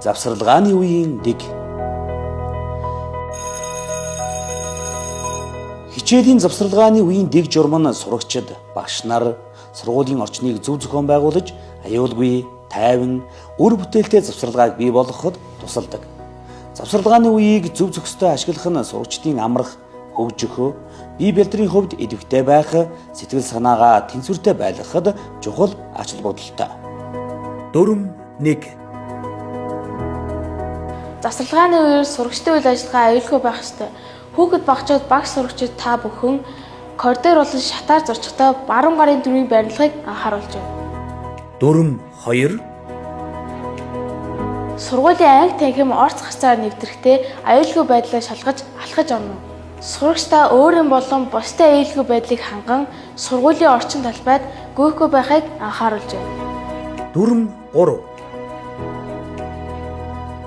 Завсарлагааны үеийн дэг. Хичээлийн завсарлагааны үеийн дэг журам нь сурагчид, багш нар сургуулийн орчныг зөв зохион байгуулж, аюулгүй, тайван, үр бүтээлтэй завсарлагааг бий болгоход тусалдаг. Завсарлагааны үеийг зөв зохистой ашиглах нь сурагчдын амрах, хөгжих, бие бэлтрийн хувьд идэвхтэй байх, сэтгэл санаагаа тэнцвэртэй байлгахад чухал ач холбогдолтой. Дүрм 1. Завсарлагааны үеэр сурагчдын үйл ажиллагаа аюулгүй байх ёстой. Хүүхэд багчууд багш сурагчид та бүхэн коридор болон шатаар зурчихдаа баруун гарын дүрмийн баримтлагыг анхааруулж байна. Дүрм 2. Сургуулийн анги танхим орц гарцаар нэвтрэхдээ аюулгүй байдлаа шалгаж алхаж орно. Сурагчдаа өөрийн болон бусдын аюулгүй байдлыг ханган сургуулийн орчин талбайд гүйхгүй байхыг анхааруулж байна. Дүрм 3.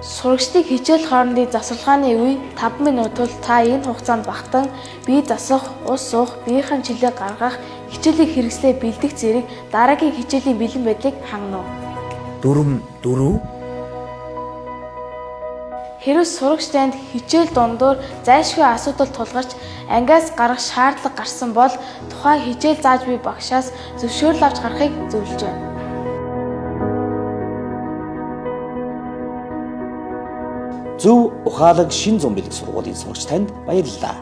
Сурагчдын хичээл хоорондын завсарлагааны үе 5 минут тул та энэ хугацаанд багтан бие засах, ус суух, биеийн чилээ гаргах, хичээлийг хэрэгслээ бэлдэх зэрэг дараагийн хичээлийн бэлэн байдлыг хангана. Дүрм 4. Хэрэв сурагч танд хичээл дундуур зайлшгүй асуудал тулгарч ангиас гарах шаардлага гарсан бол тухайн хичээл зааж буй багшаас зөвшөөрөл авч гарахыг зөвлөж байна. Зөв ухаалаг шин зам бэлэг сургуулийн сурагч танд баярлалаа.